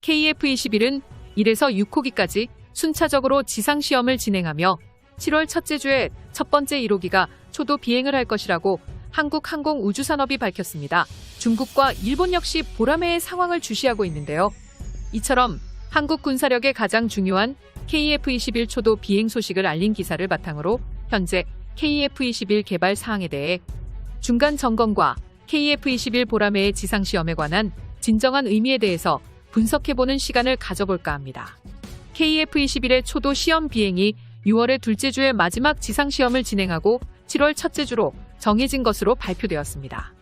KF-21은 1에서 6호기까지 순차적으로 지상시험을 진행하며 7월 첫째 주에 첫 번째 1호기가 초도 비행을 할 것이라고 한국항공우주산업이 밝혔습니다. 중국과 일본 역시 보라매의 상황을 주시하고 있는데요. 이처럼 한국 군사력의 가장 중요한 KF-21 초도 비행 소식을 알린 기사를 바탕으로 현재 KF-21 개발 사항에 대해 중간 점검과 KF-21 보라매의 지상시험에 관한 진정한 의미에 대해서 분석해보는 시간을 가져볼까 합니다. KF-21의 초도 시험 비행이 6월의 둘째 주에 마지막 지상시험을 진행하고 7월 첫째 주로 정해진 것으로 발표되었습니다.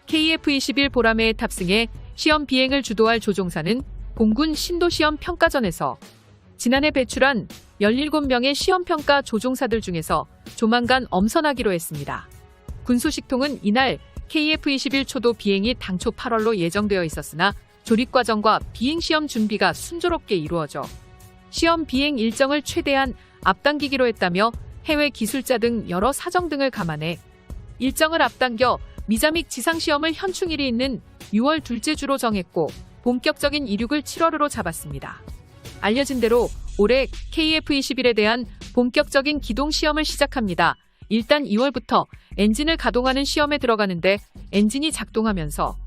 KF-21 보라매에 탑승해 시험 비행을 주도할 조종사는 공군 신도시험 평가전에서 지난해 배출한 17명의 시험평가 조종사들 중에서 조만간 엄선하기로 했습니다. 군소식통은 이날 KF-21 초도 비행이 당초 8월로 예정되어 있었으나 조립과정과 비행시험 준비가 순조롭게 이루어져 시험 비행 일정을 최대한 앞당기기로 했다며 해외 기술자 등 여러 사정 등을 감안해 일정을 앞당겨 미자믹 지상시험을 현충일이 있는 6월 둘째 주로 정했고 본격적인 이륙을 7월으로 잡았습니다. 알려진 대로 올해 KF-21에 대한 본격적인 기동 시험을 시작합니다. 일단 2월부터 엔진을 가동하는 시험에 들어가는데 엔진이 작동하면서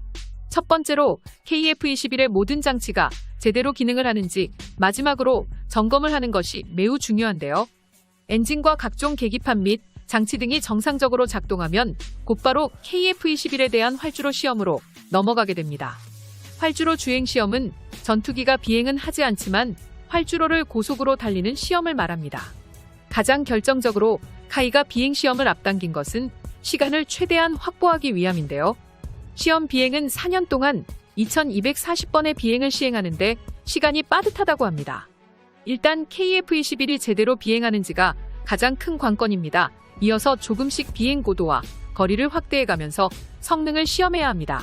첫 번째로 KF-21의 모든 장치가 제대로 기능을 하는지 마지막으로 점검을 하는 것이 매우 중요한데요. 엔진과 각종 계기판 및 장치 등이 정상적으로 작동하면 곧바로 KF-21에 대한 활주로 시험으로 넘어가게 됩니다. 활주로 주행 시험은 전투기가 비행은 하지 않지만 활주로를 고속으로 달리는 시험을 말합니다. 가장 결정적으로 카이가 비행 시험을 앞당긴 것은 시간을 최대한 확보하기 위함인데요. 시험 비행은 4년 동안 2240번의 비행을 시행하는데 시간이 빠듯하다고 합니다. 일단 KF-21이 제대로 비행하는지가 가장 큰 관건입니다. 이어서 조금씩 비행 고도와 거리를 확대해가면서 성능을 시험해야 합니다.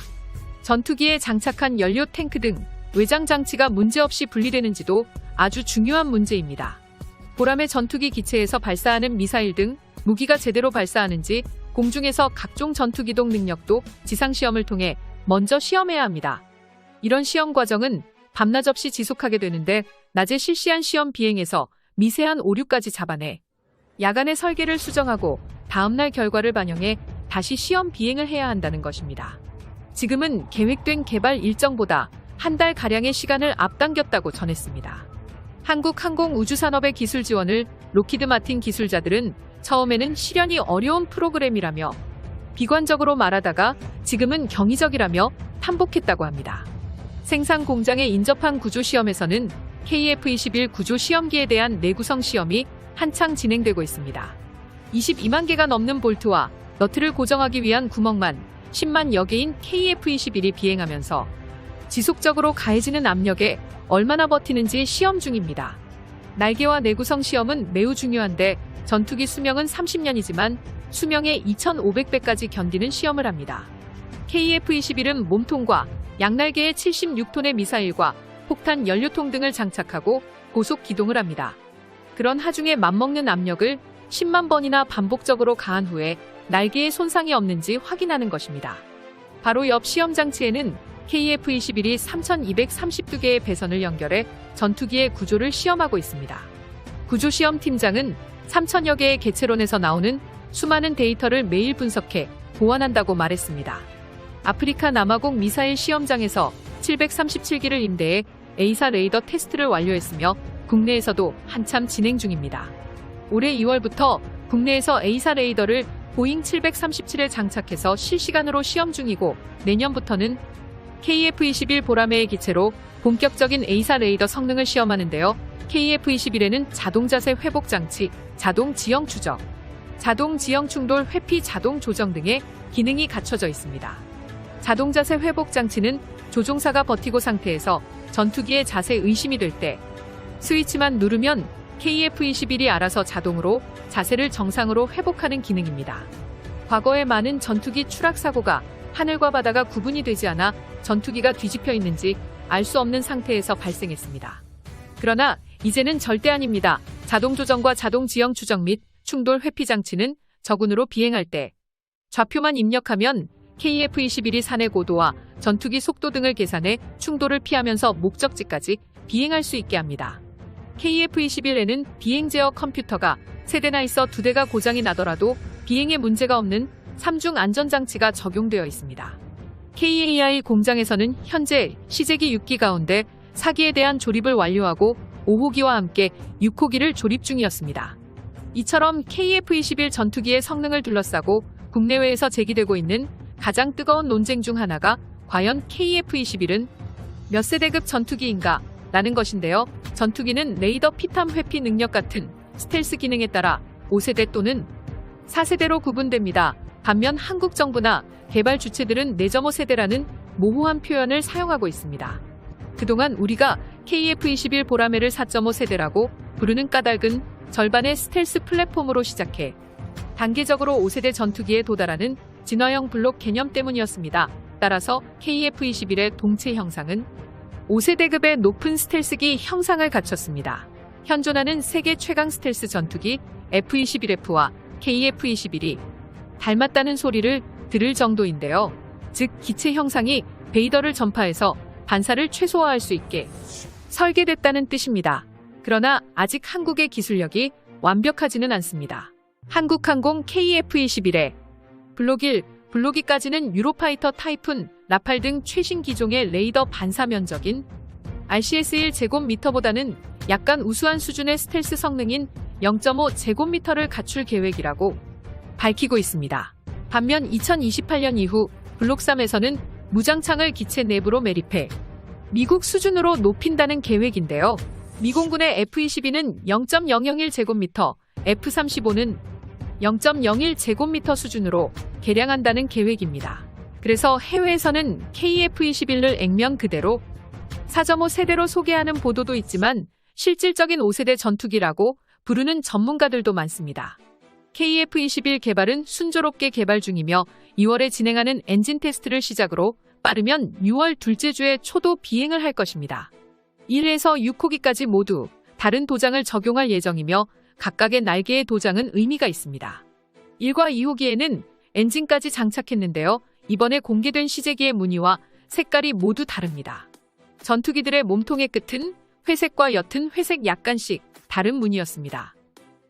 전투기에 장착한 연료 탱크 등 외장 장치가 문제없이 분리되는지도 아주 중요한 문제입니다. 보라매 전투기 기체에서 발사하는 미사일 등 무기가 제대로 발사하는지 공중에서 각종 전투기동 능력도 지상시험을 통해 먼저 시험해야 합니다. 이런 시험 과정은 밤낮 없이 지속하게 되는데 낮에 실시한 시험 비행에서 미세한 오류까지 잡아내 야간에 설계를 수정하고 다음날 결과를 반영해 다시 시험 비행을 해야 한다는 것입니다. 지금은 계획된 개발 일정보다 한 달가량의 시간을 앞당겼다고 전했습니다. 한국항공우주산업의 기술 지원을 록히드 마틴 기술자들은 처음에는 실현이 어려운 프로그램이라며 비관적으로 말하다가 지금은 경이적이라며 탄복했다고 합니다. 생산 공장에 인접한 구조 시험에서는 KF-21 구조 시험기에 대한 내구성 시험이 한창 진행되고 있습니다. 22만 개가 넘는 볼트와 너트를 고정하기 위한 구멍만 10만여 개인 KF-21이 비행하면서 지속적으로 가해지는 압력에 얼마나 버티는지 시험 중입니다. 날개와 내구성 시험은 매우 중요한데 전투기 수명은 30년이지만 수명의 2,500배까지 견디는 시험을 합니다. KF-21은 몸통과 양날개에 76톤의 미사일과 폭탄 연료통 등을 장착하고 고속 기동을 합니다. 그런 하중에 맞먹는 압력을 10만 번이나 반복적으로 가한 후에 날개에 손상이 없는지 확인하는 것입니다. 바로 옆 시험 장치에는 KF-21이 3,232개의 배선을 연결해 전투기의 구조를 시험하고 있습니다. 구조시험 팀장은 3,000여 개의 개체론에서 나오는 수많은 데이터를 매일 분석해 보완한다고 말했습니다. 아프리카 남아공 미사일 시험장에서 737기를 임대해 A사 레이더 테스트를 완료했으며 국내에서도 한참 진행 중입니다. 올해 2월부터 국내에서 A사 레이더를 보잉 737에 장착해서 실시간으로 시험 중이고 내년부터는 KF-21 보라매의 기체로 본격적인 A사 레이더 성능을 시험하는데요. KF-21에는 자동 자세 회복 장치, 자동 지형 추적, 자동 지형 충돌 회피 자동 조정 등의 기능이 갖춰져 있습니다. 자동 자세 회복 장치는 조종사가 버티고 상태에서 전투기의 자세 의심이 될 때 스위치만 누르면 KF-21이 알아서 자동으로 자세를 정상으로 회복하는 기능입니다. 과거에 많은 전투기 추락 사고가 하늘과 바다가 구분이 되지 않아 전투기가 뒤집혀 있는지 알 수 없는 상태에서 발생했습니다. 그러나 이제는 절대 아닙니다. 자동 조정과 자동 지형 추적 및 충돌 회피 장치는 적운으로 비행할 때 좌표만 입력하면 KF-21이 산의 고도와 전투기 속도 등을 계산해 충돌을 피하면서 목적지까지 비행할 수 있게 합니다. KF-21에는 비행 제어 컴퓨터가 3대나 있어 2대가 고장이 나더라도 비행에 문제가 없는 3중 안전장치가 적용되어 있습니다. KAI 공장에서는 현재 시제기 6기 가운데 4기에 대한 조립을 완료하고 5호기와 함께 6호기를 조립 중이었습니다. 이처럼 KF-21 전투기의 성능을 둘러싸고 국내외에서 제기되고 있는 가장 뜨거운 논쟁 중 하나가 과연 KF-21은 몇 세대급 전투기인가? 라는 것인데요. 전투기는 레이더 피탐 회피 능력 같은 스텔스 기능에 따라 5세대 또는 4세대로 구분됩니다. 반면 한국 정부나 개발 주체들은 4.5세대라는 모호한 표현을 사용하고 있습니다. 그동안 우리가 KF-21 보라매를 4.5세대라고 부르는 까닭은 절반의 스텔스 플랫폼으로 시작해 단계적으로 5세대 전투기에 도달하는 진화형 블록 개념 때문이었습니다. 따라서 KF-21의 동체 형상은 5세대급의 높은 스텔스기 형상을 갖췄습니다. 현존하는 세계 최강 스텔스 전투기 F-21F와 KF-21이 닮았다는 소리를 들을 정도인데요. 즉 기체 형상이 베이더를 전파해서 반사를 최소화할 수 있게 설계됐다는 뜻입니다. 그러나 아직 한국의 기술력이 완벽하지는 않습니다. 한국항공 KF-21의 블록 1, 블록 2까지는 유로파이터 타이푼, 라팔 등 최신 기종의 레이더 반사 면적인 RCS 1제곱미터보다는 약간 우수한 수준의 스텔스 성능인 0.5제곱미터를 갖출 계획이라고 밝히고 있습니다. 반면 2028년 이후 블록 3에서는 무장창을 기체 내부로 매립해 미국 수준으로 높인다는 계획인데요. 미공군의 F-22는 0.001제곱미터, F-35는 0.01제곱미터 수준으로 개량한다는 계획입니다. 그래서 해외에서는 KF-21을 액면 그대로 4.5세대로 소개하는 보도도 있지만 실질적인 5세대 전투기라고 부르는 전문가들도 많습니다. KF-21 개발은 순조롭게 개발 중이며 2월에 진행하는 엔진 테스트를 시작으로 빠르면 6월 둘째 주에 초도 비행을 할 것입니다. 1에서 6호기까지 모두 다른 도장을 적용할 예정이며 각각의 날개의 도장은 의미가 있습니다. 1과 2호기에는 엔진까지 장착했는데요. 이번에 공개된 시제기의 무늬와 색깔이 모두 다릅니다. 전투기들의 몸통의 끝은 회색과 옅은 회색 약간씩 다른 무늬였습니다.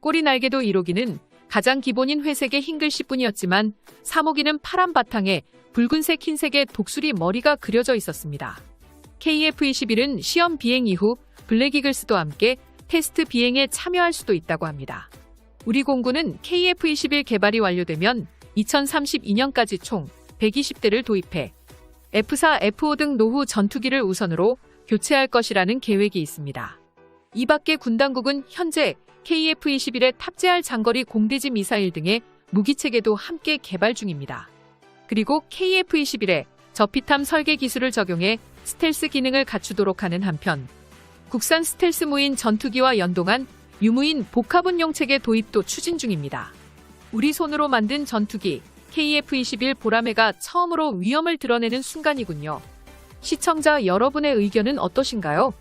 꼬리 날개도 1호기는 가장 기본인 회색의 흰 글씨뿐이었지만 3호기는 파란 바탕에 붉은색 흰색의 독수리 머리가 그려져 있었습니다. KF-21은 시험 비행 이후 블랙이글스도 함께 테스트 비행에 참여할 수도 있다고 합니다. 우리 공군은 KF-21 개발이 완료되면 2032년까지 총 120대를 도입해 F4, F5 등 노후 전투기를 우선으로 교체할 것이라는 계획이 있습니다. 이 밖에 군 당국은 현재 KF-21에 탑재할 장거리 공대지 미사일 등의 무기체계도 함께 개발 중입니다. 그리고 KF-21에 저피탐 설계 기술을 적용해 스텔스 기능을 갖추도록 하는 한편 국산 스텔스 무인 전투기와 연동한 유무인 복합운용 체계 도입도 추진 중입니다. 우리 손으로 만든 전투기 KF-21 보라매가 처음으로 위험을 드러내는 순간이군요. 시청자 여러분의 의견은 어떠신가요?